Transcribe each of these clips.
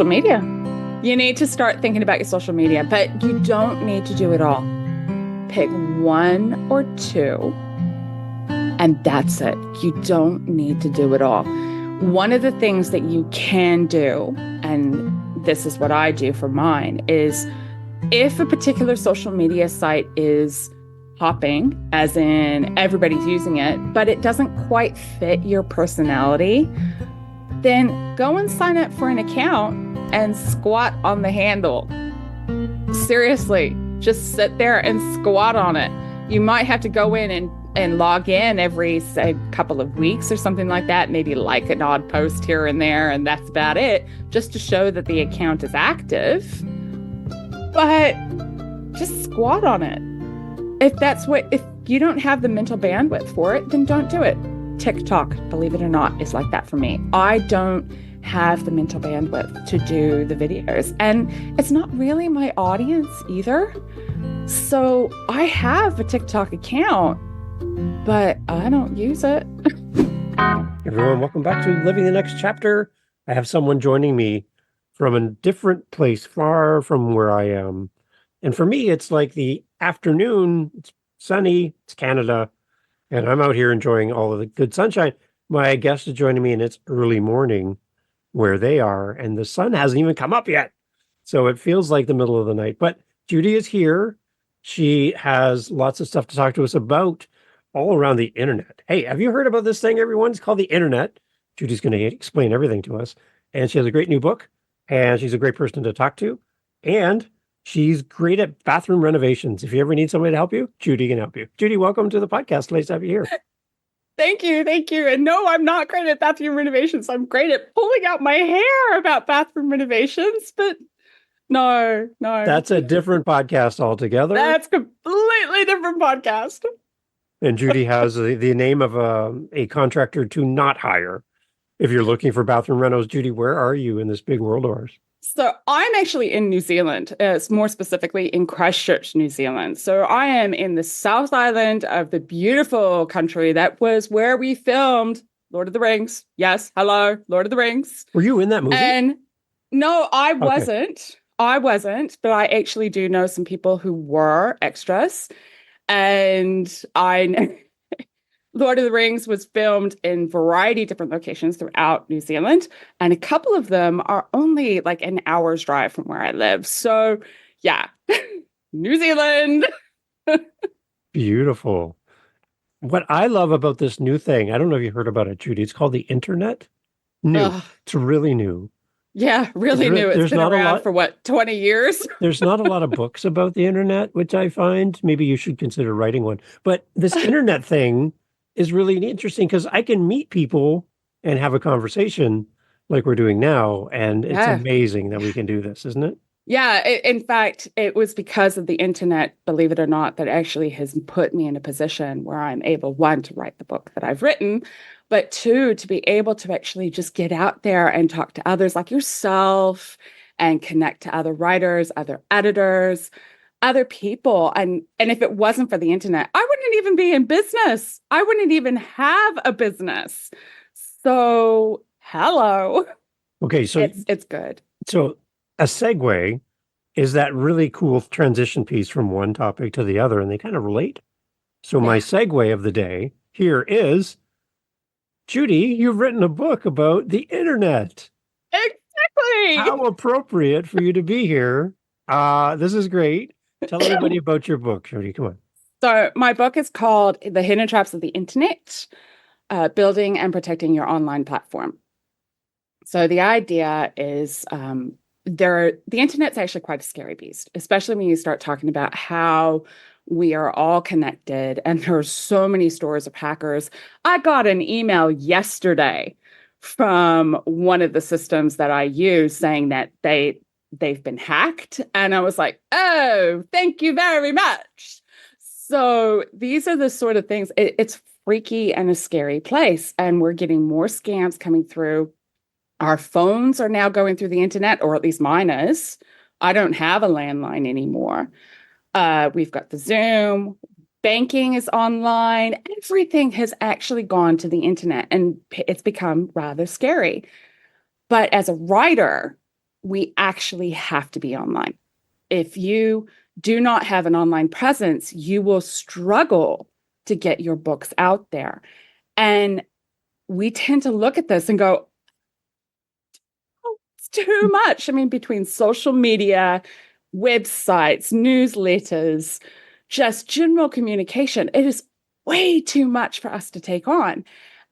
social media. You need to start thinking about your social media, but you don't need to do it all. Pick one or two, and that's it. You don't need to do it all. One of the things that you can do, and this is what I do for mine, is if a particular social media site is popping, as in everybody's using it, but it doesn't quite fit your personality, then go and sign up for an account and squat on the handle. Seriously, just sit there and squat on it. You might have to go in and log in every, say, couple of weeks or something like that, maybe like an odd post here and there, and that's about it, just to show that the account is active. But just squat on it. If you don't have the mental bandwidth for it, then don't do it. TikTok, believe it or not, is like that for me. I don't have the mental bandwidth to do the videos, and it's not really my audience either. So I have a TikTok account, but I don't use it. Everyone, welcome back to Living the Next Chapter. I have someone joining me from a different place, far from where I am. And for me, it's like the afternoon, it's sunny, it's Canada, and I'm out here enjoying all of the good sunshine. My guest is joining me, and it's early morning where they are, and the sun hasn't even come up yet. So it feels like the middle of the night. But Judy is here. She has lots of stuff to talk to us about all around the internet. Hey, have you heard about this thing, everyone? It's called the internet. Judy's going to explain everything to us. And she has a great new book, and she's a great person to talk to. And she's great at bathroom renovations. If you ever need somebody to help you, Judy can help you. Judy, welcome to the podcast. Nice to have you here. Thank you. And no, I'm not great at bathroom renovations. I'm great at pulling out my hair about bathroom renovations, but no. That's a different podcast altogether. That's a completely different podcast. And Judy has the name of a contractor to not hire. If you're looking for bathroom renos, Judy, where are you in this big world of ours? So I'm actually in New Zealand, more specifically in Christchurch, New Zealand. So I am in the South Island of the beautiful country that was where we filmed Lord of the Rings. Yes, hello, Lord of the Rings. Were you in that movie? And no, I wasn't. Okay. I wasn't, but I actually do know some people who were extras. And Lord of the Rings was filmed in a variety of different locations throughout New Zealand, and a couple of them are only like an hour's drive from where I live. So yeah, New Zealand. Beautiful. What I love about this new thing, I don't know if you heard about it, Judy, it's called the internet. New. Ugh. It's really new. Yeah, really new. It's been around for 20 years? There's not a lot of books about the internet, which I find maybe you should consider writing one. But this internet thing is really interesting because I can meet people and have a conversation like we're doing now. And it's amazing that we can do this, isn't it? Yeah. In fact, it was because of the internet, believe it or not, that actually has put me in a position where I'm able, one, to write the book that I've written, but two, to be able to actually just get out there and talk to others like yourself and connect to other writers, other editors, other people. And if it wasn't for the internet, I wouldn't even be in business. I wouldn't even have a business. So, hello. Okay, so it's good. So a segue is that really cool transition piece from one topic to the other, and they kind of relate. So my segue of the day here is, Judy, you've written a book about the internet. Exactly. How appropriate for you to be here. This is great. Tell everybody about your book, Judy. Come on. So my book is called The Hidden Traps of the Internet, Building and Protecting Your Online Platform. So the idea is the internet's actually quite a scary beast, especially when you start talking about how we are all connected and there are so many stories of hackers. I got an email yesterday from one of the systems that I use saying that they've been hacked. And I was like, oh, thank you very much. So these are the sort of things, it's freaky and a scary place. And we're getting more scams coming through. Our phones are now going through the internet, or at least mine is. I don't have a landline anymore. We've got the Zoom, banking is online. Everything has actually gone to the internet, and it's become rather scary. But as a writer, we actually have to be online. If you do not have an online presence, you will struggle to get your books out there. And we tend to look at this and go, oh, it's too much. I mean, between social media, websites, newsletters, just general communication, it is way too much for us to take on.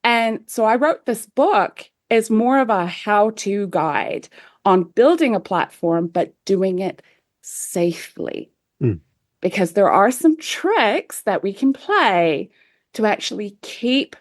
And so I wrote this book as more of a how-to guide on building a platform, but doing it safely. Because there are some tricks that we can play to actually keep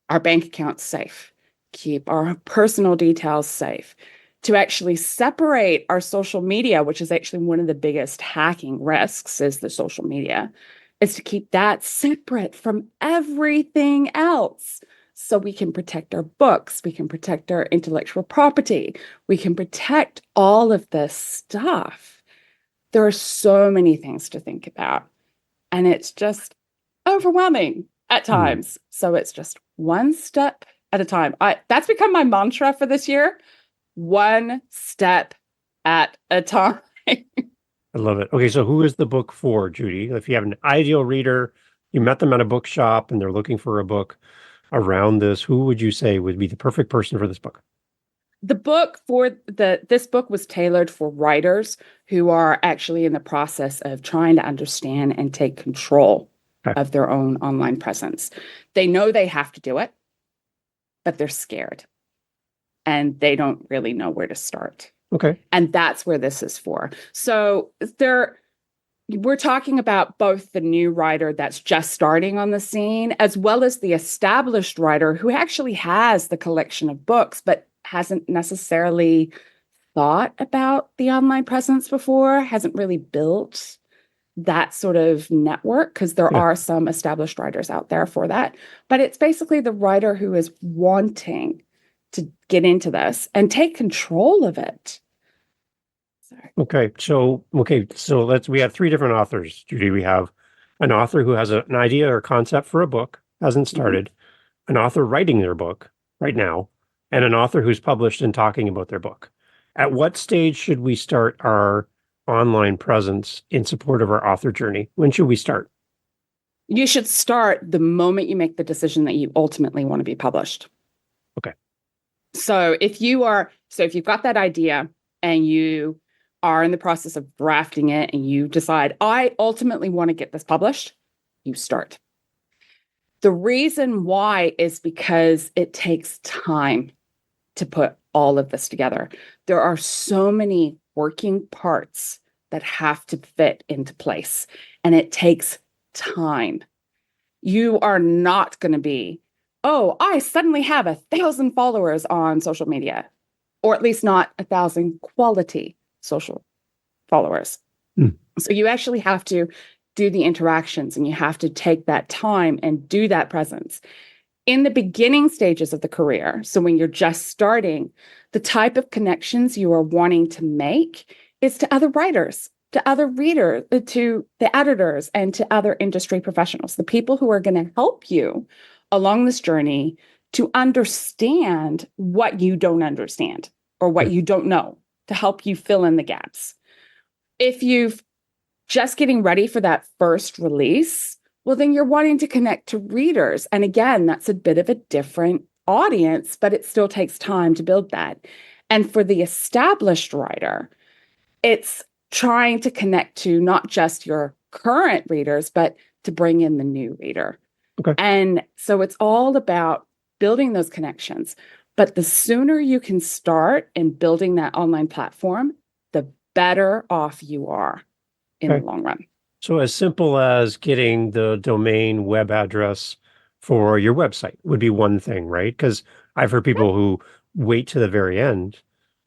our bank accounts safe, keep our personal details safe, to actually separate our social media, which is actually one of the biggest hacking risks, is the social media, is to keep that separate from everything else. So we can protect our books, we can protect our intellectual property, we can protect all of this stuff. There are so many things to think about, and it's just overwhelming at times. So it's just one step at a time. That's become my mantra for this year. One step at a time. I love it. Okay, so who is the book for, Judy? If you have an ideal reader, you met them at a bookshop and they're looking for a book around this, who would you say would be the perfect person for this book? The book for this book was tailored for writers who are actually in the process of trying to understand and take control of their own online presence. They know they have to do it, but they're scared and they don't really know where to start. Okay. And that's where this is for. So we're talking about both the new writer that's just starting on the scene, as well as the established writer who actually has the collection of books, but hasn't necessarily thought about the online presence before, hasn't really built that sort of network, because there are some established writers out there for that. But it's basically the writer who is wanting to get into this and take control of it. Okay, so we have three different authors, Judy. We have an author who has an idea or concept for a book, hasn't started, an author writing their book right now, and an author who's published and talking about their book. At what stage should we start our online presence in support of our author journey? When should we start? You should start the moment you make the decision that you ultimately want to be published. Okay. So if you've got that idea and you are in the process of drafting it and you decide, I ultimately want to get this published, you start. The reason why is because it takes time to put all of this together. There are so many working parts that have to fit into place, and it takes time. You are not going to be, oh, I suddenly have 1,000 followers on social media, or at least not 1,000 quality social followers. So you actually have to do the interactions, and you have to take that time and do that presence. In the beginning stages of the career, so when you're just starting, the type of connections you are wanting to make is to other writers, to other readers, to the editors, and to other industry professionals, the people who are going to help you along this journey to understand what you don't understand or what you don't know, to help you fill in the gaps. If you've just getting ready for that first release, well, then you're wanting to connect to readers. And again, that's a bit of a different audience, but it still takes time to build that. And for the established writer, it's trying to connect to not just your current readers, but to bring in the new reader. Okay. And so it's all about building those connections. But the sooner you can start in building that online platform, the better off you are in the long run. So as simple as getting the domain web address for your website would be one thing, right? Because I've heard people who wait to the very end.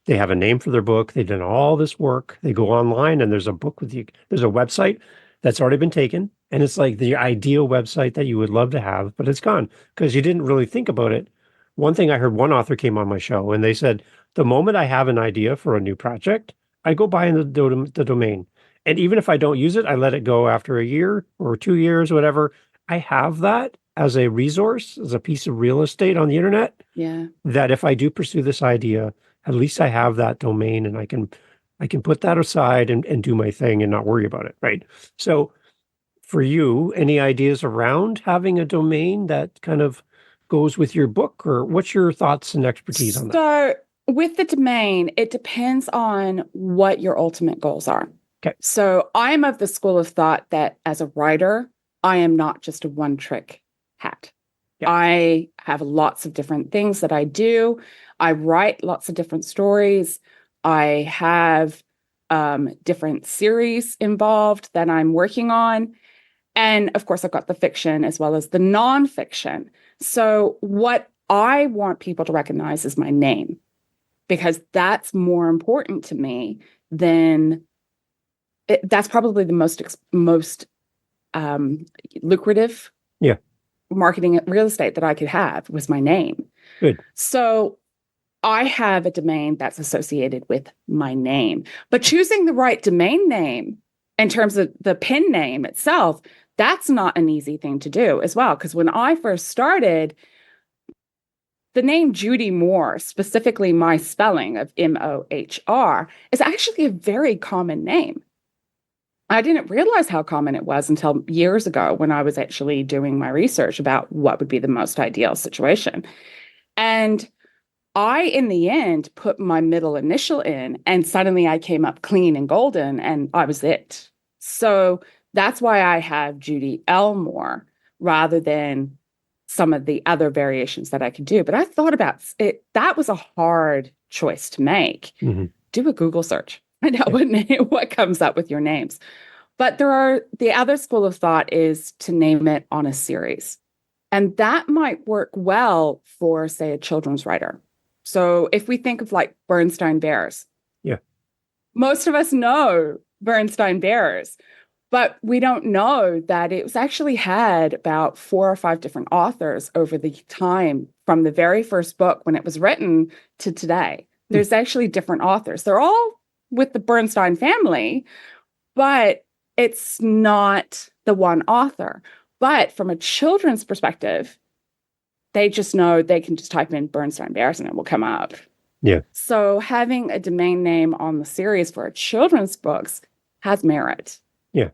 They have a name for their book. They've done all this work. They go online and there's a book there's a website that's already been taken. And it's like the ideal website that you would love to have, but it's gone because you didn't really think about it. One thing I heard, one author came on my show and they said, the moment I have an idea for a new project, I go buy the domain. And even if I don't use it, I let it go after a year or 2 years, whatever. I have that as a resource, as a piece of real estate on the internet. Yeah. That if I do pursue this idea at least I have that domain and I can put that aside and do my thing and not worry about it, right? So for you, any ideas around having a domain that kind of goes with your book, or what's your thoughts and expertise on that? So with the domain, it depends on what your ultimate goals are. Okay. So I'm of the school of thought that as a writer, I am not just a one-trick hat. Yeah. I have lots of different things that I do. I write lots of different stories. I have different series involved that I'm working on. And of course, I've got the fiction as well as the nonfiction. So what I want people to recognize is my name, because that's more important to me than that's probably the most lucrative marketing real estate that I could have was my name. Good. So I have a domain that's associated with my name, but choosing the right domain name in terms of the pen name itself, that's not an easy thing to do as well. Because when I first started, the name Judy Mohr, specifically my spelling of Mohr, is actually a very common name. I didn't realize how common it was until years ago when I was actually doing my research about what would be the most ideal situation. And I, in the end, put my middle initial in, and suddenly I came up clean and golden, and I was it. So that's why I have Judy L Mohr rather than some of the other variations that I could do. But I thought about it. That was a hard choice to make. Mm-hmm. Do a Google search. Find out what comes up with your names. But the other school of thought is to name it on a series. And that might work well for, say, a children's writer. So if we think of like Bernstein Bears. Yeah. Most of us know Bernstein Bears, but we don't know that it was actually had about 4 or 5 different authors over the time from the very first book when it was written to today. There's actually different authors. They're all with the Bernstein family, but it's not the one author. But from a children's perspective, they just know they can just type in Bernstein Bears and it will come up. Yeah. So having a domain name on the series for children's books has merit. Yeah.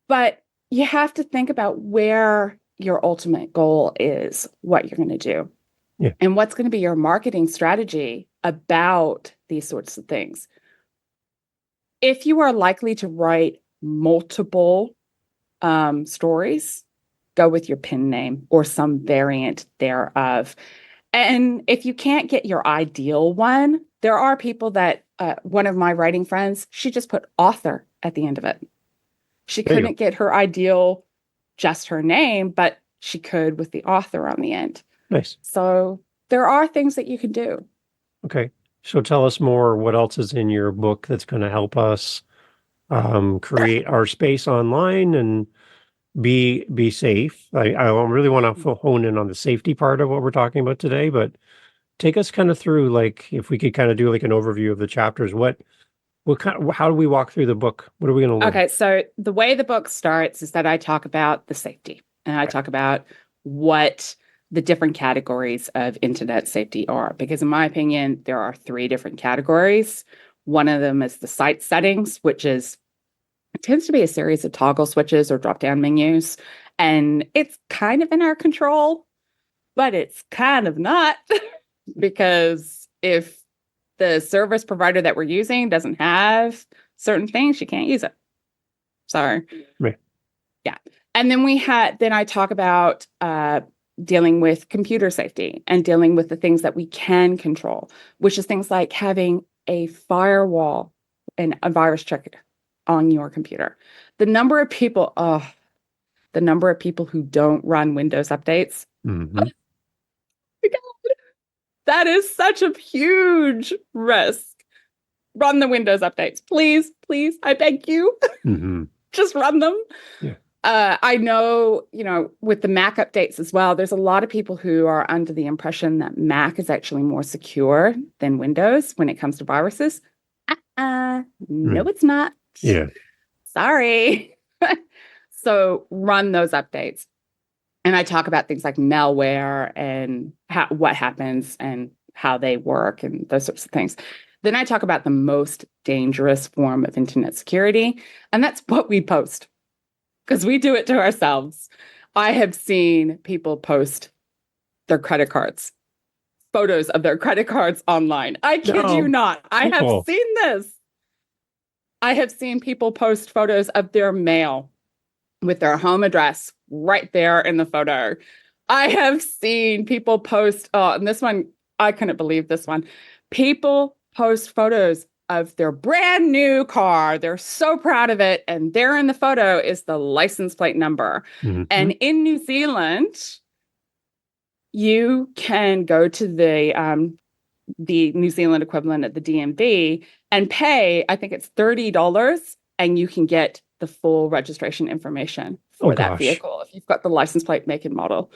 But you have to think about where your ultimate goal is, what you're going to do. Yeah. And what's going to be your marketing strategy about these sorts of things. If you are likely to write multiple stories, go with your pen name or some variant thereof. And if you can't get your ideal one, there are people that, one of my writing friends, she just put author at the end of it. She couldn't get her ideal, just her name, but she could with the author on the end. Nice. So there are things that you can do. Okay. So tell us more. What else is in your book that's going to help us create our space online and be safe? I really want to hone in on the safety part of what we're talking about today, but take us kind of through, like, if we could kind of do like an overview of the chapters. How do we walk through the book? What are we going to learn? Okay, so the way the book starts is that I talk about the safety, and I talk about what the different categories of internet safety are. Because in my opinion, there are 3 different categories. One of them is the site settings, which it tends to be a series of toggle switches or drop-down menus. And it's kind of in our control, but it's kind of not. Because if the service provider that we're using doesn't have certain things, you can't use it. Sorry. Right. Yeah. And then I talk about dealing with computer safety and dealing with the things that we can control, which is things like having a firewall and a virus check on your computer. The number of people who don't run Windows updates. Mm-hmm. Oh my God. That is such a huge risk. Run the Windows updates. Please, please, I beg you. Mm-hmm. Just run them. Yeah. I know, with the Mac updates as well, there's a lot of people who are under the impression that Mac is actually more secure than Windows when it comes to viruses. No, it's not. Yeah. Sorry. So run those updates. And I talk about things like malware and what happens and how they work and those sorts of things. Then I talk about the most dangerous form of internet security, and that's what we post, because we do it to ourselves. I have seen people post their credit cards, photos of their credit cards online. I kid you not. I have seen this. I have seen people post photos of their mail with their home address right there in the photo. I have seen people post, and this one, I couldn't believe this one. People post photos of their brand new car. They're so proud of it. And there in the photo is the license plate number. Mm-hmm. And in New Zealand, you can go to the New Zealand equivalent at the DMV and pay, I think it's $30, and you can get the full registration information for that vehicle if you've got the license plate, make, and model.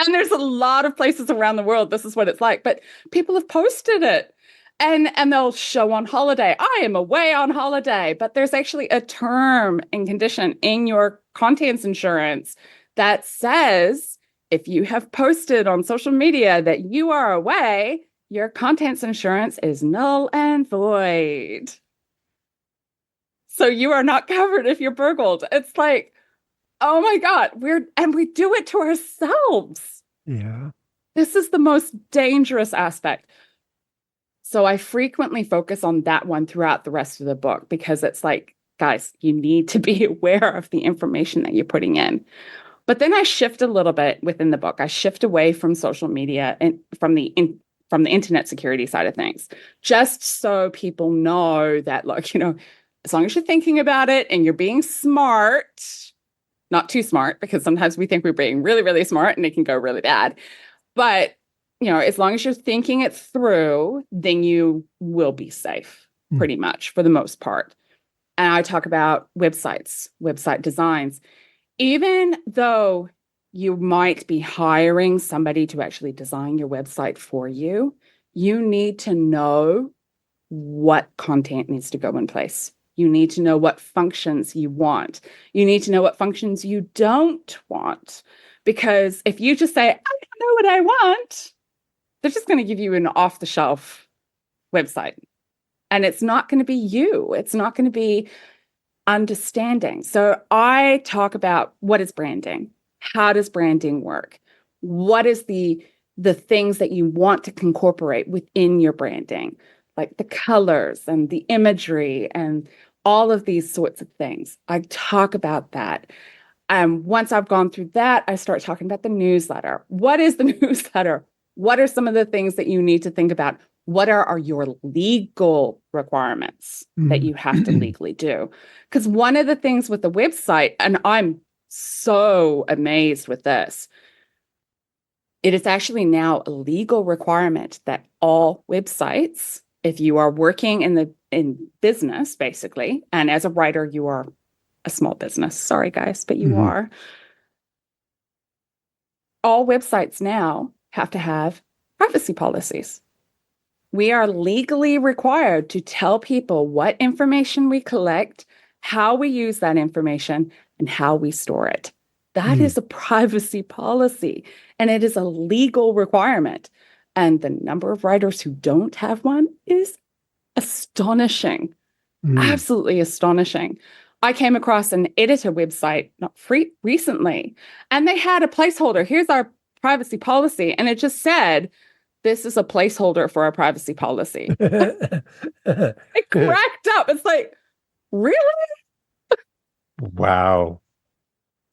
And there's a lot of places around the world, this is what it's like, but people have posted it. And they'll show on holiday, I am away on holiday, but there's actually a term and condition in your contents insurance that says if you have posted on social media that you are away, your contents insurance is null and void. So you are not covered if you're burgled. It's like, oh my God, we do it to ourselves. Yeah. This is the most dangerous aspect. So I frequently focus on that one throughout the rest of the book, because it's like, guys, you need to be aware of the information that you're putting in. But then I shift a little bit within the book. I shift away from social media and from the internet security side of things, just so people know that, look, as long as you're thinking about it and you're being smart, not too smart, because sometimes we think we're being really, really smart and it can go really bad. But, as long as you're thinking it through, then you will be safe pretty much for the most part. And I talk about websites, website designs. Even though you might be hiring somebody to actually design your website for you, you need to know what content needs to go in place. You need to know what functions you want. You need to know what functions you don't want. Because if you just say, I don't know what I want, they're just going to give you an off-the-shelf website. And it's not going to be you. It's not going to be understanding. So I talk about, what is branding? How does branding work? What is the things that you want to incorporate within your branding, like the colors and the imagery and all of these sorts of things. I talk about that. Once I've gone through that, I start talking about the newsletter. What is the newsletter? What are some of the things that you need to think about? What are your legal requirements that you have to legally do? Because one of the things with the website, and I'm so amazed with this, it is actually now a legal requirement that all websites, if you are working in business, basically, and as a writer, you are a small business. Sorry, guys, but you are. All websites now have to have privacy policies. We are legally required to tell people what information we collect, how we use that information, and how we store it. That is a privacy policy, and it is a legal requirement. And the number of writers who don't have one is astonishing, absolutely astonishing. I came across an editor website recently, and they had a placeholder. Here's our privacy policy. And it just said, this is a placeholder for our privacy policy. It cracked up. It's like, really? Wow.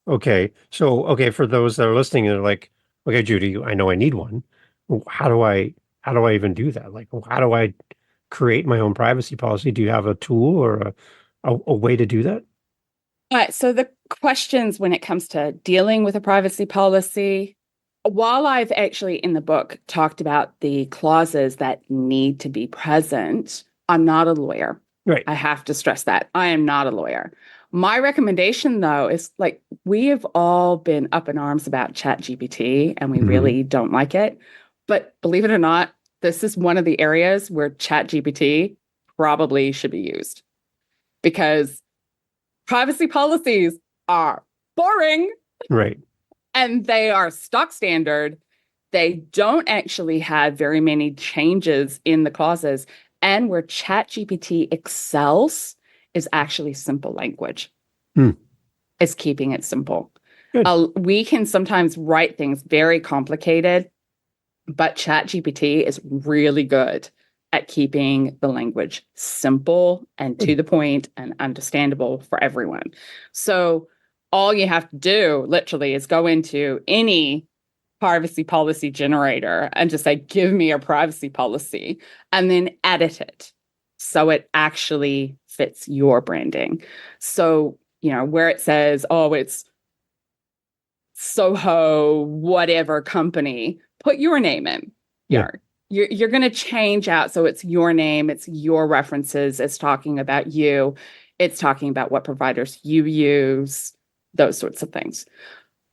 Okay. So, for those that are listening, they're like, okay, Judy, I know I need one. How do I even do that? Like, how do I create my own privacy policy? Do you have a tool or a way to do that? All right. So the questions when it comes to dealing with a privacy policy, while I've actually in the book talked about the clauses that need to be present, I'm not a lawyer. Right. I have to stress that. I am not a lawyer. My recommendation, though, is like, we have all been up in arms about ChatGPT and we really don't like it. But believe it or not, this is one of the areas where ChatGPT probably should be used, because privacy policies are boring. Right. And they are stock standard. They don't actually have very many changes in the clauses. And where ChatGPT excels is actually simple language. Hmm. Is keeping it simple. Good. We can sometimes write things very complicated, but ChatGPT is really good at keeping the language simple and to the point and understandable for everyone. So all you have to do literally is go into any privacy policy generator and just say, give me a privacy policy, and then edit it so it actually fits your branding. So, where it says, oh, it's Soho, whatever company, put your name in. Yeah. You're going to change out. So it's your name, it's your references, it's talking about you, it's talking about what providers you use, those sorts of things.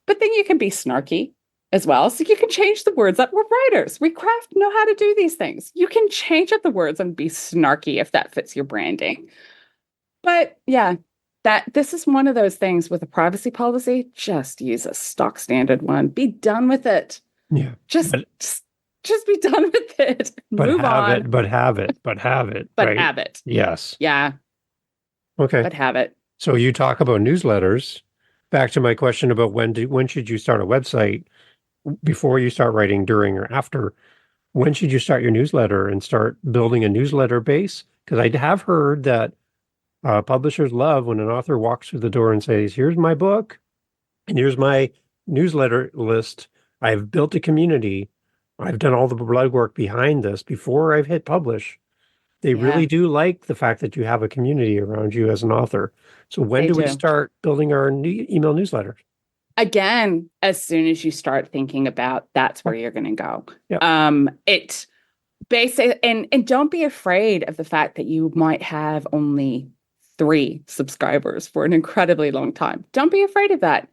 But then you can be snarky as well. So you can change the words up. We're writers. We know how to do these things. You can change up the words and be snarky if that fits your branding. But yeah, this is one of those things with a privacy policy. Just use a stock standard one. Be done with it. Yeah. Just be done with it. Move on. But have it. But right? have it. Yes. Yeah. Okay. But have it. So you talk about newsletters. Back to my question about when should you start a website? Before you start writing, during, or after? When should you start your newsletter and start building a newsletter base? Because I have heard that publishers love when an author walks through the door and says, here's my book and here's my newsletter list. I've built a community. I've done all the blood work behind this before I've hit publish. They really do like the fact that you have a community around you as an author. So when do we start building our email newsletter? Again, as soon as you start thinking about that's where you're going to go. Yeah. It basically, and don't be afraid of the fact that you might have only 3 subscribers for an incredibly long time. Don't be afraid of that.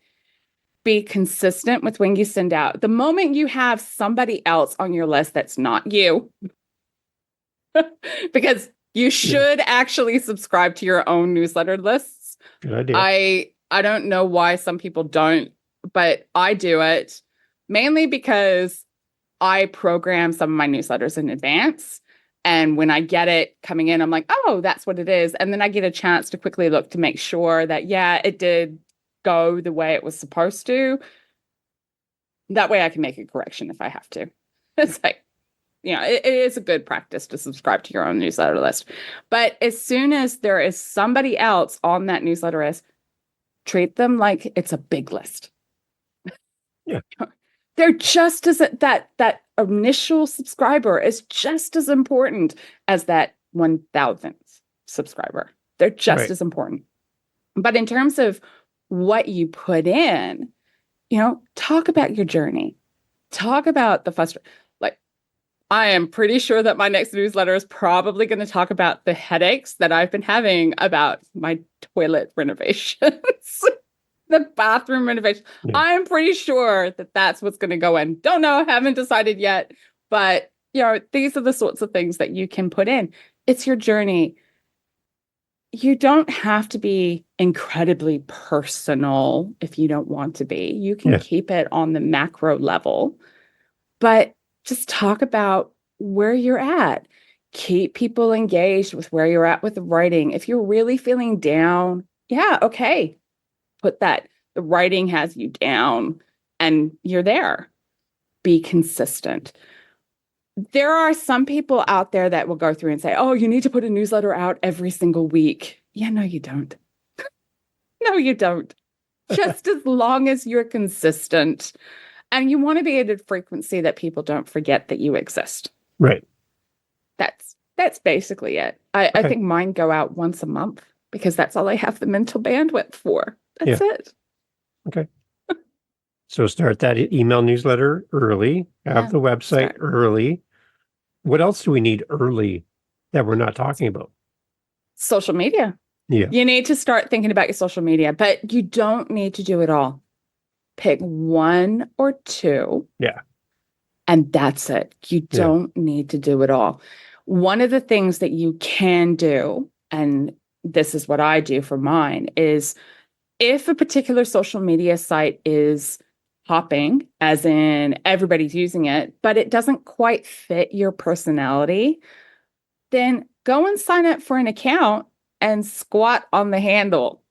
Be consistent with when you send out. The moment you have somebody else on your list that's not you, because you should actually subscribe to your own newsletter lists. Good idea. I don't know why some people don't, but I do it mainly because I program some of my newsletters in advance. And when I get it coming in, I'm like, oh, that's what it is. And then I get a chance to quickly look to make sure that, yeah, it did go the way it was supposed to. That way I can make a correction if I have to. It's like, it is a good practice to subscribe to your own newsletter list. But as soon as there is somebody else on that newsletter list, treat them like it's a big list. Yeah. They're just as that initial subscriber is just as important as that 1,000th subscriber. They're just as important. But in terms of what you put in, talk about your journey. Talk about the frustration. Like, I am pretty sure that my next newsletter is probably going to talk about the headaches that I've been having about my toilet renovations. The bathroom renovation. Yeah. I'm pretty sure that that's what's going to go in. Don't know, haven't decided yet. But, these are the sorts of things that you can put in. It's your journey. You don't have to be incredibly personal if you don't want to be. You can keep it on the macro level, but just talk about where you're at. Keep people engaged with where you're at with the writing. If you're really feeling down, okay. Put that the writing has you down and you're there. Be consistent. There are some people out there that will go through and say, oh, you need to put a newsletter out every single week. Yeah, no, you don't. No, you don't. Just as long as you're consistent and you want to be at a frequency that people don't forget that you exist. Right. That's basically it. I think mine go out once a month because that's all I have the mental bandwidth for. That's it. Okay. So start that email newsletter early, have the website early. What else do we need early that we're not talking about? Social media. Yeah. You need to start thinking about your social media, but you don't need to do it all. Pick 1 or 2. Yeah. And that's it. You don't need to do it all. One of the things that you can do, and this is what I do for mine, is if a particular social media site is popping, as in everybody's using it, but it doesn't quite fit your personality, then go and sign up for an account and squat on the handle.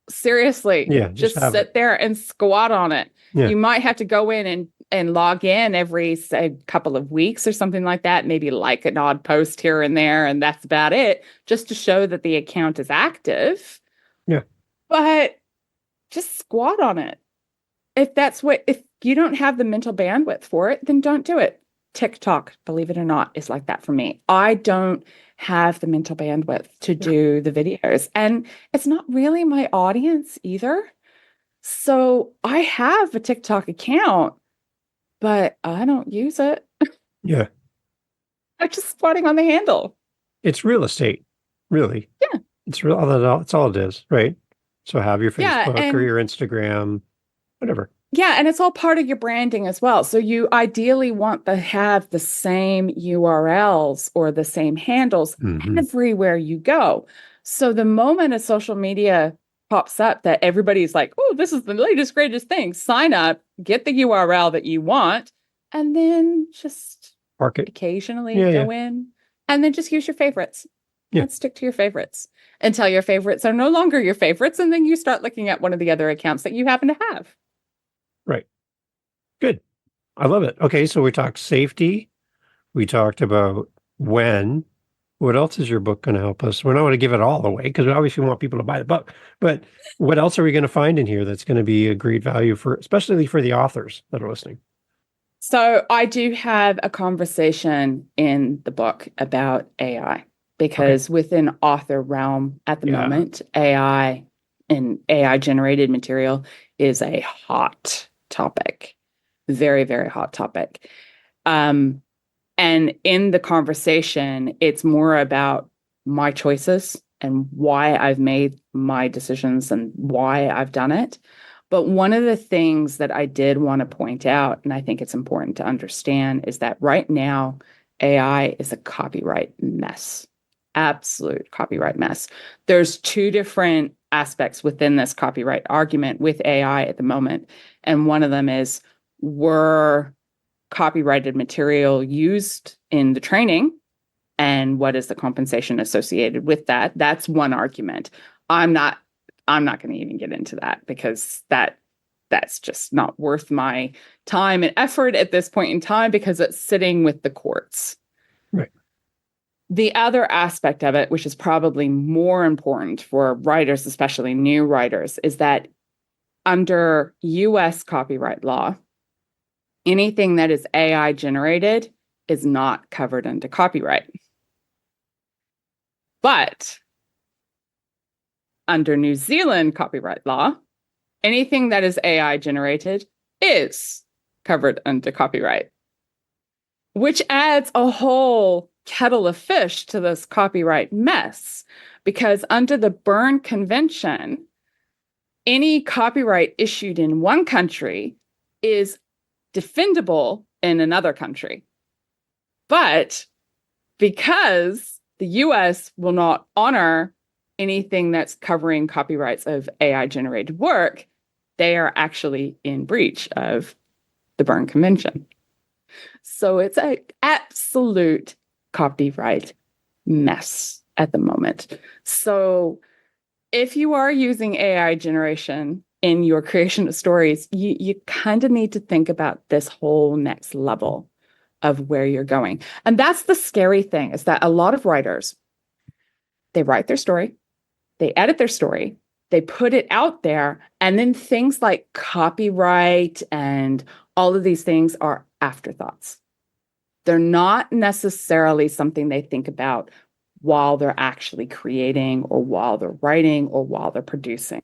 Seriously, Yeah, just have sit it. there and squat on it. Yeah. You might have to go in and log in every, say, couple of weeks or something like that, maybe like an odd post here and there, and that's about it, just to show that the account is active. Yeah. But just squat on it. If you don't have the mental bandwidth for it, then don't do it. TikTok, believe it or not, is like that for me. I don't have the mental bandwidth to do the videos, and it's not really my audience either. So I have a TikTok account, but I don't use it. Yeah. I'm just squatting on the handle. It's real estate, really. Yeah. It's real. That's all it is, right? So have your Yeah. Facebook or your Instagram, whatever. Yeah, and it's all part of your branding as well. So you ideally want to have the same URLs or the same handles everywhere you go. So the moment a social media pops up that everybody's like, oh, this is the latest, greatest thing, sign up, get the URL that you want, and then just Mark it. occasionally go in and then just use your favorites. Yeah. And stick to your favorites until your favorites are no longer your favorites. And then you start looking at one of the other accounts that you happen to have. Right. Good. I love it. Okay, so we talked safety. We talked about when. What else is your book going to help us? We're not going to give it all away because we obviously want people to buy the book. But what else are we going to find in here that's going to be a great value for, especially for the authors that are listening? So I do have a conversation in the book about AI because within author realm at the moment, AI and AI generated material is a hot topic, very, very hot topic. And in the conversation, it's more about my choices and why I've made my decisions and why I've done it. But one of the things that I did want to point out, and I think it's important to understand, is that right now, AI is a copyright mess, absolute copyright mess. There's two different aspects within this copyright argument with AI at the moment. And one of them is, were copyrighted material used in the training? And what is the compensation associated with that? That's one argument. I'm not going to even get into that because that's just not worth my time and effort at this point in time because it's sitting with the courts. Right. The other aspect of it, which is probably more important for writers, especially new writers, is that under US copyright law, anything that is AI generated is not covered under copyright. But under New Zealand copyright law, anything that is AI generated is covered under copyright, which adds a whole kettle of fish to this copyright mess, because under the Berne Convention, any copyright issued in one country is defendable in another country. But because the US will not honor anything that's covering copyrights of AI generated work, they are actually in breach of the Berne Convention. So it's an absolute copyright mess at the moment. So if you are using AI generation in your creation of stories, you kind of need to think about this whole next level of where you're going. And that's the scary thing, is that a lot of writers, they write their story, they edit their story, they put it out there, and then things like copyright and all of these things are afterthoughts. They're not necessarily something they think about while they're actually creating or while they're writing or while they're producing.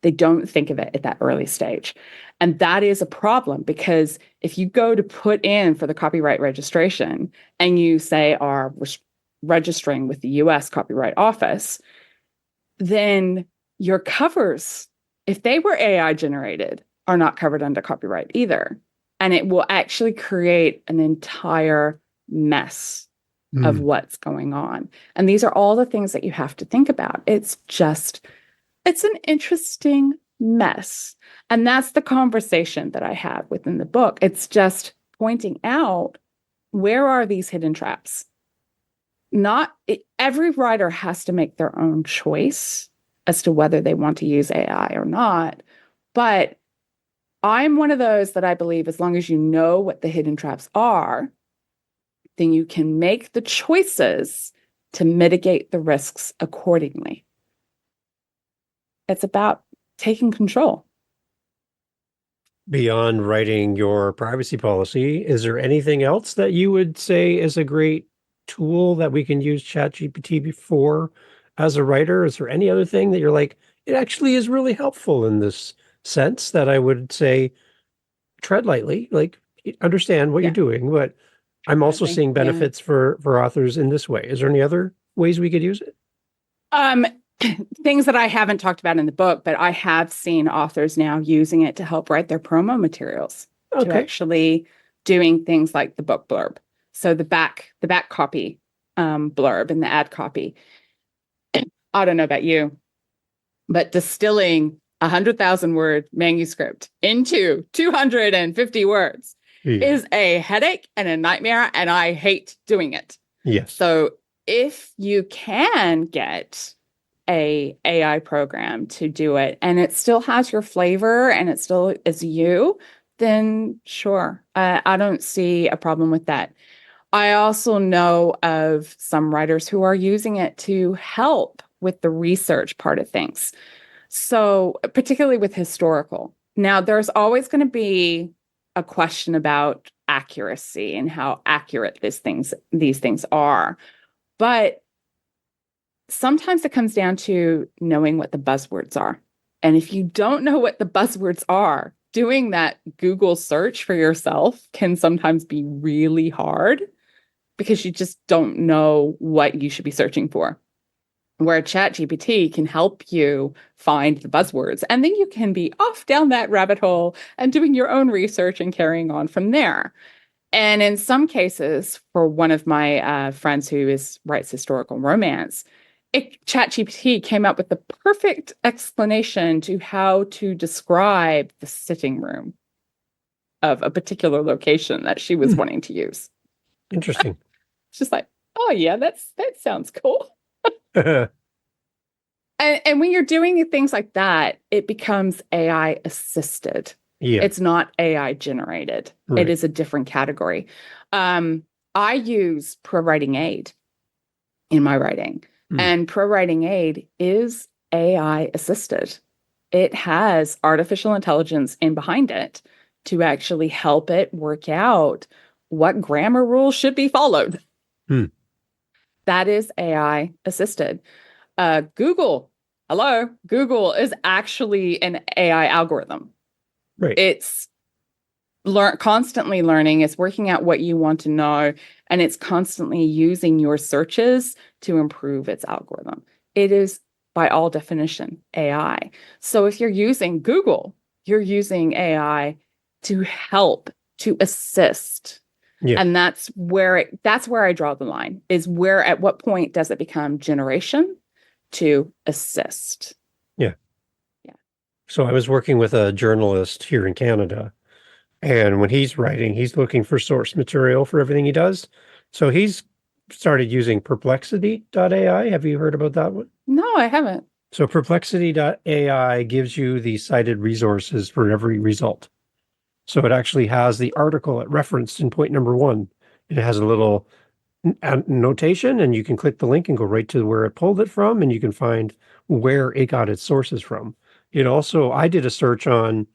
They don't think of it at that early stage. And that is a problem, because if you go to put in for the copyright registration and you say are registering with the US Copyright Office, then your covers, if they were AI generated, are not covered under copyright either. And it will actually create an entire mess of what's going on. And these are all the things that you have to think about. It's an interesting mess. And that's the conversation that I have within the book. It's just pointing out, where are these hidden traps? Every writer has to make their own choice as to whether they want to use AI or not. But I'm one of those that I believe as long as you know what the hidden traps are, then you can make the choices to mitigate the risks accordingly. It's about taking control. Beyond writing your privacy policy, is there anything else that you would say is a great tool that we can use ChatGPT for as a writer? Is there any other thing that you're like, it actually is really helpful in this sense that I would say tread lightly, like understand what you're doing, but I'm also seeing benefits for authors in this way. Is there any other ways we could use it? Things that I haven't talked about in the book, but I have seen authors now using it to help write their promo materials, to actually doing things like the book blurb. So the back copy blurb and the ad copy. I don't know about you, but distilling 100,000 word manuscript into 250 words is a headache and a nightmare, and I hate doing it. Yes. So if you can get a AI program to do it and it still has your flavor and it still is you, then sure, I don't see a problem with that. I also know of some writers who are using it to help with the research part of things. So particularly with historical. Now, there's always going to be a question about accuracy and how accurate these things are. But sometimes it comes down to knowing what the buzzwords are. And if you don't know what the buzzwords are, doing that Google search for yourself can sometimes be really hard because you just don't know what you should be searching for. Where ChatGPT can help you find the buzzwords, and then you can be off down that rabbit hole and doing your own research and carrying on from there. And in some cases, for one of my friends who writes historical romance, ChatGPT came up with the perfect explanation to how to describe the sitting room of a particular location that she was wanting to use. Interesting. It's just like, oh yeah, that sounds cool. And when you're doing things like that, it becomes AI assisted. Yeah. It's not AI generated. Right. It is a different category. I use Pro Writing Aid in my writing. And Pro Writing Aid is AI assisted. It has artificial intelligence in behind it to actually help it work out what grammar rules should be followed. That is AI assisted. Google is actually an AI algorithm. Right. It's constantly learning. It's working out what you want to know, and it's constantly using your searches to improve its algorithm. It is, by all definition, AI. So if you're using Google, you're using AI to help, to assist. Yeah. And that's where I draw the line, is at what point does it become generation to assist? Yeah. So I was working with a journalist here in Canada, and when he's writing, he's looking for source material for everything he does. So he's started using perplexity.ai. Have you heard about that one? No, I haven't. So perplexity.ai gives you the cited resources for every result. So it actually has the article it referenced in point number 1. It has a little notation, and you can click the link and go right to where it pulled it from, and you can find where it got its sources from. It also, I did a search on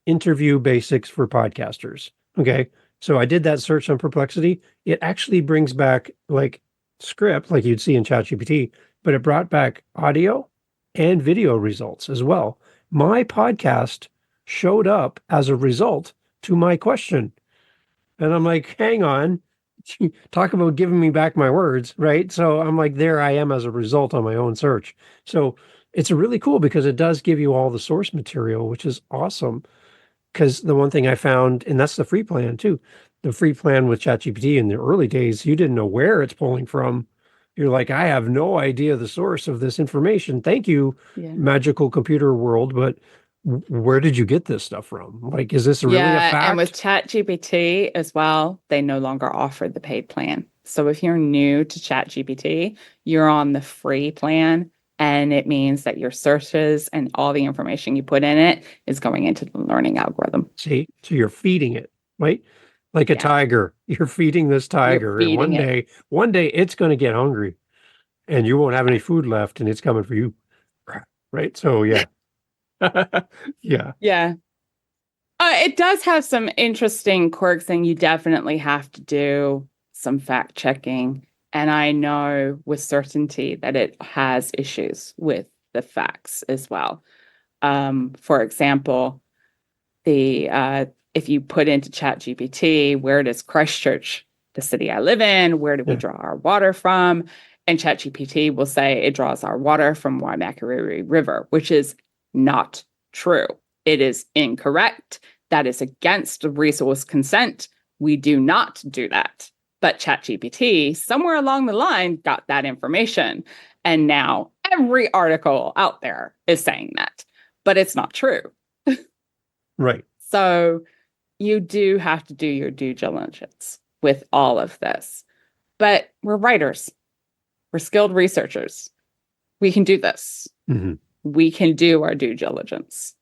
interview basics for podcasters. Okay. So I did that search on Perplexity. It actually brings back like script, like you'd see in ChatGPT, but it brought back audio and video results as well. My podcast showed up as a result to my question. And I'm like, hang on, talk about giving me back my words, right? So I'm like, there I am as a result on my own search. So it's really cool because it does give you all the source material, which is awesome. Because the one thing I found, and that's the free plan too, the free plan with ChatGPT in the early days, you didn't know where it's pulling from. You're like, I have no idea the source of this information. Thank you, magical computer world, but Where did you get this stuff from? Like, is this really a Yeah, and with fact? ChatGPT as well, they no longer offer the paid plan. So if you're new to ChatGPT, you're on the free plan, and it means that your searches and all the information you put in it is going into the learning algorithm. See, so you're feeding it, right? Like a Yeah, tiger. You're feeding this you're tiger, and feeding it. one day it's going to get hungry, and you won't have any food left, and it's coming for you, right? So yeah, yeah, Yeah. It does have some interesting quirks, and you definitely have to do some fact checking. And I know with certainty that it has issues with the facts as well. For example, the if you put into ChatGPT, where does Christchurch, the city I live in, where do we yeah, draw our water from? And ChatGPT will say it draws our water from Waimakiriri River, which is not true. It is incorrect. That is against resource consent. We do not do that. But ChatGPT, somewhere along the line, got that information. And now every article out there is saying that, but it's not true. right. So you do have to do your due diligence with all of this. But we're writers, we're skilled researchers. We can do this. Hmm. We can do our due diligence.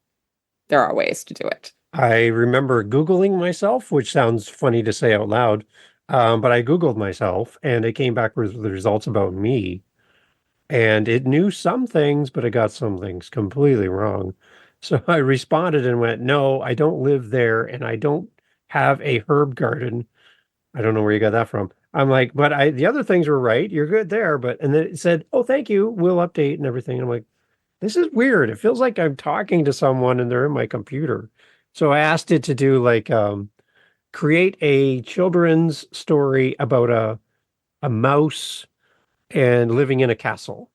There are ways to do it. I remember Googling myself, which sounds funny to say out loud, but I Googled myself, and it came back with the results about me. And it knew some things, but it got some things completely wrong. So I responded and went, no, I don't live there and I don't have a herb garden. I don't know where you got that from. I'm like, but the other things were right. You're good there. But, and then it said, oh, thank you. We'll update and everything. I'm like, this is weird. It feels like I'm talking to someone and they're in my computer. So I asked it to do like, create a children's story about a mouse and living in a castle,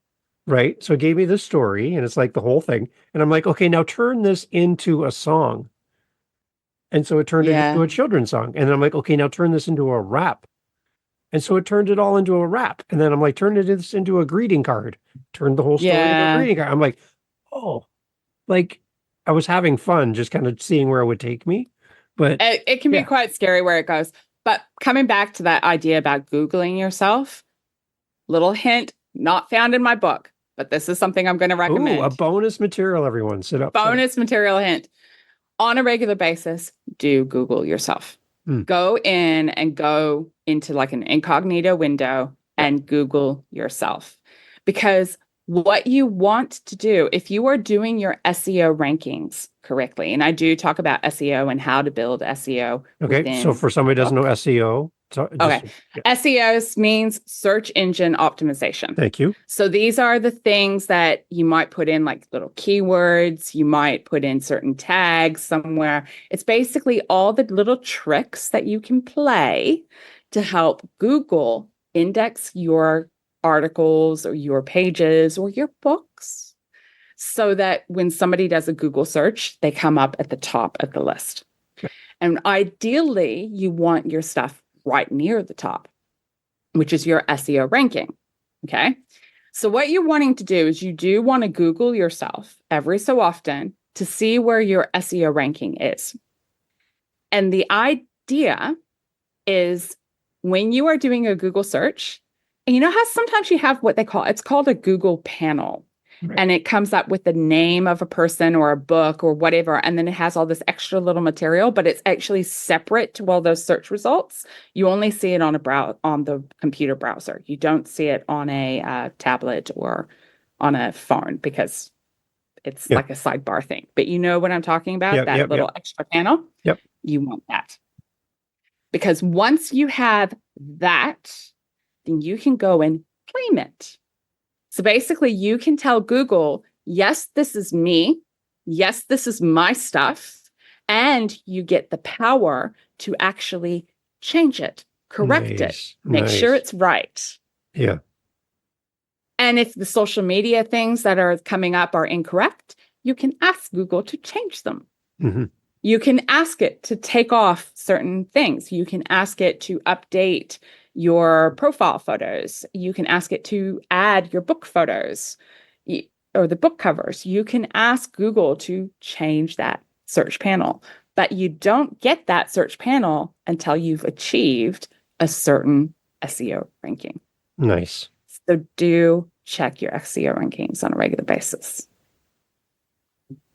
right? So it gave me this story, and it's like the whole thing. And I'm like, okay, now turn this into a song. And so it turned it into Yeah. a children's song. And then I'm like, okay, now turn this into a rap. And so it turned it all into a rap. And then I'm like, turn this into a greeting card. Turned the whole story into a Yeah. greeting card. I'm like, oh, like I was having fun just kind of seeing where it would take me. But It can be yeah. quite scary where it goes. But coming back to that idea about Googling yourself, little hint, not found in my book, but this is something I'm going to Oh, a recommend. bonus material, everyone. Sit up, sit up. Bonus material hint. On a regular basis, do Google yourself. Hmm. Go in and go into like an incognito window Yep. and Google yourself. Because what you want to do, if you are doing your SEO rankings correctly, and I do talk about SEO and how to build SEO Okay. So within for somebody who the doesn't know book. SEO, so Okay. just yeah, SEO means search engine optimization. thank you. So these are the things that you might put in, like little keywords, you might put in certain tags somewhere. It's basically all the little tricks that you can play to help Google index your articles or your pages or your books so that when somebody does a Google search, they come up at the top of the list. Okay. And ideally, you want your stuff right near the top, which is your SEO ranking. Okay. So, what you're wanting to do is you do want to Google yourself every so often to see where your SEO ranking is. And the idea is when you are doing a Google search, and you know how sometimes you have what they call it's called a Google panel. Right. And it comes up with the name of a person or a book or whatever. And then it has all this extra little material, but it's actually separate to all those search results. You only see it on on the computer browser. You don't see it on a tablet or on a phone because it's Yeah. like a sidebar thing. But you know what I'm talking about? Yep. That Yep. little Yep. extra panel. Yep. You want that. Because once you have that, then you can go and claim it. So basically, you can tell Google, yes, this is me. Yes, this is my stuff. And you get the power to actually change it, correct it, Nice. make sure Nice. it's right. Yeah. And if the social media things that are coming up are incorrect, you can ask Google to change them. Hmm. You can ask it to take off certain things. You can ask it to update your profile photos. You can ask it to add your book photos. or the book covers, you can ask Google to change that search panel. But you don't get that search panel until you've achieved a certain SEO ranking. Nice. So do check your SEO rankings on a regular basis.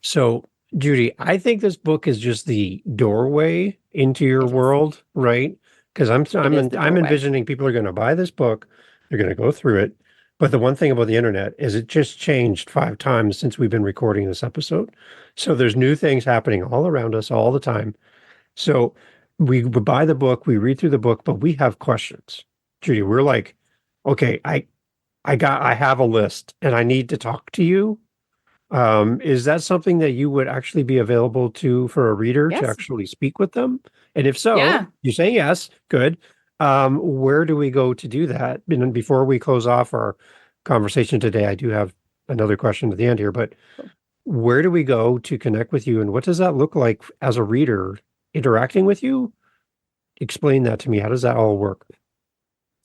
So, Judy, I think this book is just the doorway into your world, right? Because I'm envisioning people are going to buy this book, they're going to go through it. But the one thing about the internet is it just changed 5 times since we've been recording this episode. So there's new things happening all around us all the time. So we buy the book, we read through the book, but we have questions. Judy, we're like, okay, I have a list and I need to talk to you. Is that something that you would actually be available to for a reader to actually speak with them? And if so, you say yes, good. Where do we go to do that? And before we close off our conversation today, I do have another question at the end here, but where do we go to connect with you? And what does that look like as a reader interacting with you? Explain that to me. How does that all work?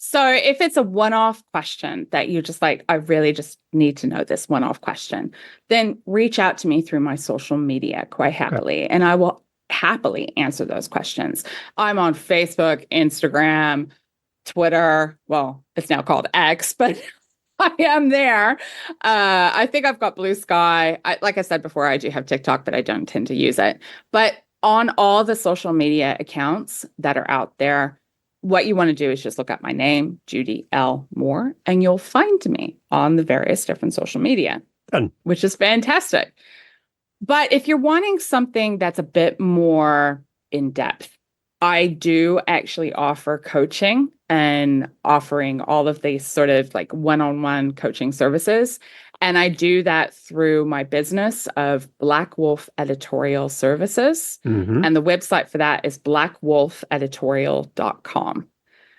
So if it's a one-off question that you're just like, I really just need to know this one-off question, then reach out to me through my social media quite happily, and I will happily answer those questions. I'm on Facebook, Instagram, Twitter. Well, it's now called X, but I am there. I think I've got Blue Sky. Like I said before, I do have TikTok, but I don't tend to use it. But on all the social media accounts that are out there, what you want to do is just look up my name, Judy L Mohr, and you'll find me on the various different social media, which is fantastic. But if you're wanting something that's a bit more in depth, I do actually offer coaching and offering all of these sort of like one-on-one coaching services. And I do that through my business of Black Wolf Editorial Services. Mm-hmm. And the website for that is blackwolfeditorial.com.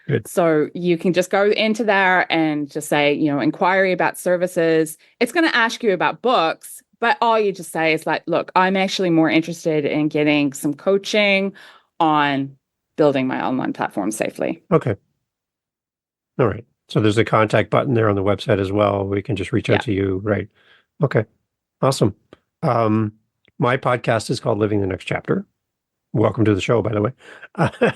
Good. So you can just go into there and just say, inquiry about services. It's going to ask you about books, but all you just say is like, look, I'm actually more interested in getting some coaching on building my online platform safely. Okay. All right. So there's a contact button there on the website as well. We can just reach out to you. Right. Okay. Awesome. My podcast is called Living the Next Chapter. Welcome to the show, by the way.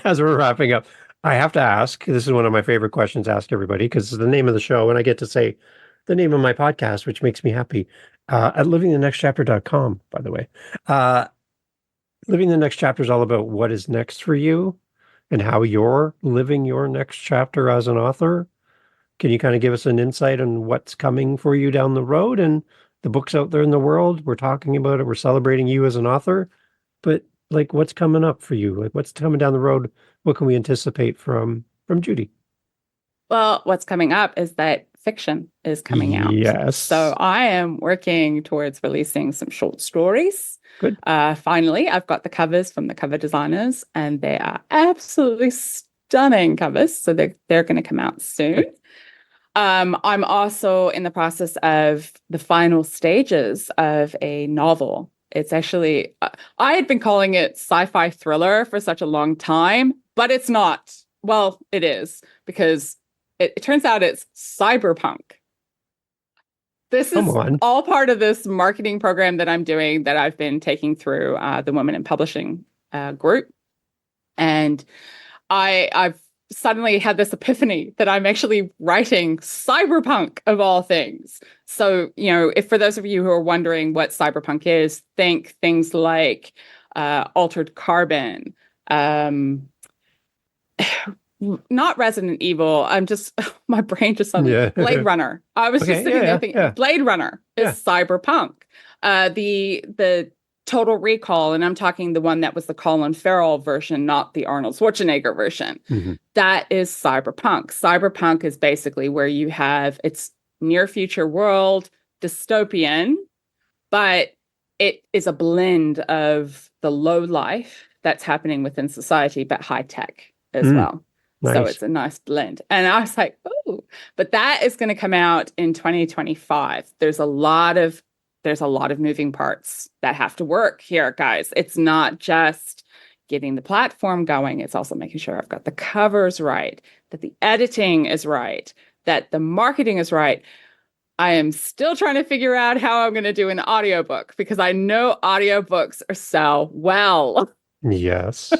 As we're wrapping up, I have to ask, this is one of my favorite questions to ask everybody because it's the name of the show and I get to say the name of my podcast, which makes me happy. At livingthenextchapter.com, by the way. Living the Next Chapter is all about what is next for you and how you're living your next chapter as an author. Can you kind of give us an insight on what's coming for you down the road and the books out there in the world? We're talking about it. We're celebrating you as an author, but like what's coming up for you? Like what's coming down the road? What can we anticipate from Judy? Well, what's coming up is that fiction is coming out. Yes. So I am working towards releasing some short stories. Good. Finally, I've got the covers from the cover designers, and they are absolutely stunning covers. So they're going to come out soon. Good. I'm also in the process of the final stages of a novel. It's actually, I had been calling it sci-fi thriller for such a long time, but it's not. Well, it is, because it turns out it's cyberpunk. This is all part of this marketing program that I'm doing that I've been taking through the Women in Publishing group. And I've suddenly had this epiphany that I'm actually writing cyberpunk of all things. So, if for those of you who are wondering what cyberpunk is, think things like Altered Carbon, not Resident Evil. My brain just suddenly, Blade Runner. I was just sitting there thinking, Blade Runner is cyberpunk. The Total Recall, and I'm talking the one that was the Colin Farrell version, not the Arnold Schwarzenegger version. Mm-hmm. That is cyberpunk. Cyberpunk is basically where you have, it's near future world, dystopian, but it is a blend of the low life that's happening within society, but high tech as well. Nice. So it's a nice blend. And I was like, oh, but that is going to come out in 2025. There's a lot of moving parts that have to work here, guys. It's not just getting the platform going. It's also making sure I've got the covers right, that the editing is right, that the marketing is right. I am still trying to figure out how I'm going to do an audiobook because I know audiobooks sell well. Yes.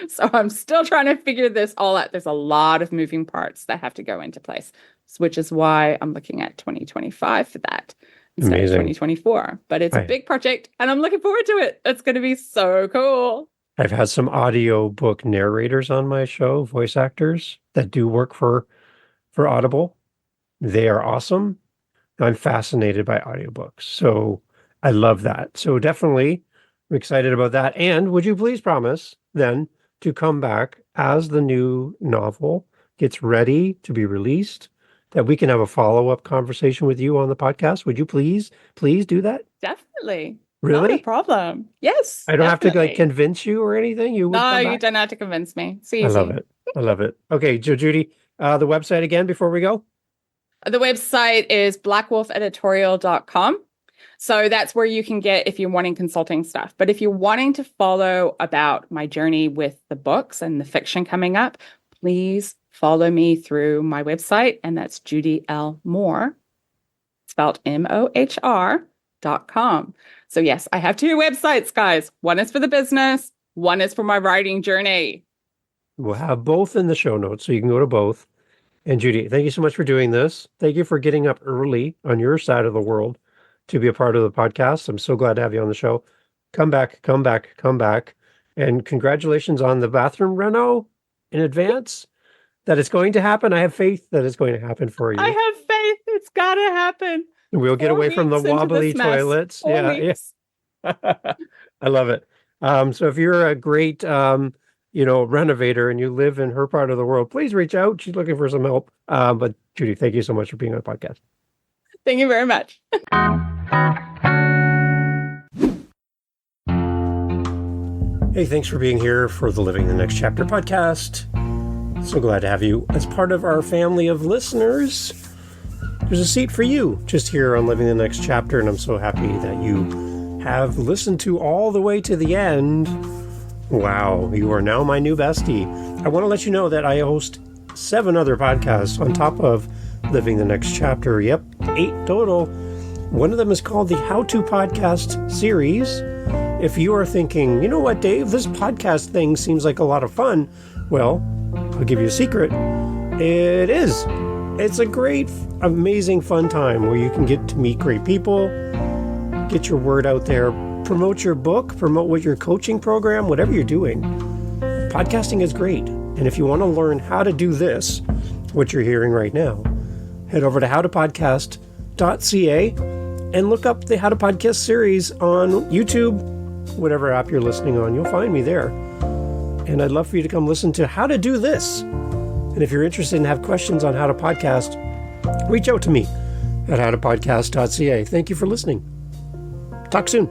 So I'm still trying to figure this all out. There's a lot of moving parts that have to go into place, which is why I'm looking at 2025 for that instead of 2024. But it's a big project and I'm looking forward to it. It's going to be so cool. I've had some audiobook narrators on my show, voice actors that do work for Audible. They are awesome. I'm fascinated by audiobooks. So I love that. So definitely I'm excited about that. And would you please promise then to come back as the new novel gets ready to be released, that we can have a follow-up conversation with you on the podcast? Would you please do that? Definitely. Really? Not a problem. Yes. I don't have to like convince you or anything. You would No, come you back? don't have to convince me. It's easy. I love it. I love it. Okay, Judy, the website again before we go. The website is blackwolfeditorial.com. So that's where you can get if you're wanting consulting stuff. But if you're wanting to follow about my journey with the books and the fiction coming up, please follow me through my website. And that's Judy L Mohr, spelled MOHR.com. So yes, I have two websites, guys. One is for the business. One is for my writing journey. We'll have both in the show notes, so you can go to both. And Judy, thank you so much for doing this. Thank you for getting up early on your side of the world to be a part of the podcast. I'm so glad to have you on the show. Come back. And congratulations on the bathroom reno in advance. That it's going to happen. I have faith that it's going to happen for you. I have faith. It's got to happen. We'll get away from the wobbly toilets. Yeah. I love it. So if you're a great, renovator and you live in her part of the world, please reach out. She's looking for some help. But Judy, thank you so much for being on the podcast. Thank you very much. Hey, thanks for being here for the Living the Next Chapter podcast. So glad to have you as part of our family of listeners. There's a seat for you just here on Living the Next Chapter, and I'm so happy that you have listened to all the way to the end. Wow, you are now my new bestie. I want to let you know that I host 7 other podcasts on top of Living the Next Chapter. Yep, 8 total. One of them is called the How To Podcast series. If you are thinking, you know what, Dave, this podcast thing seems like a lot of fun. Well, I'll give you a secret. It is. It's a great, amazing, fun time where you can get to meet great people, get your word out there, promote your book, promote what your coaching program, whatever you're doing. Podcasting is great. And if you want to learn how to do this, what you're hearing right now, head over to howtopodcast.ca and look up the How to Podcast series on YouTube, whatever app you're listening on. You'll find me there. And I'd love for you to come listen to how to do this. And if you're interested and have questions on how to podcast, reach out to me at howtopodcast.ca. Thank you for listening. Talk soon.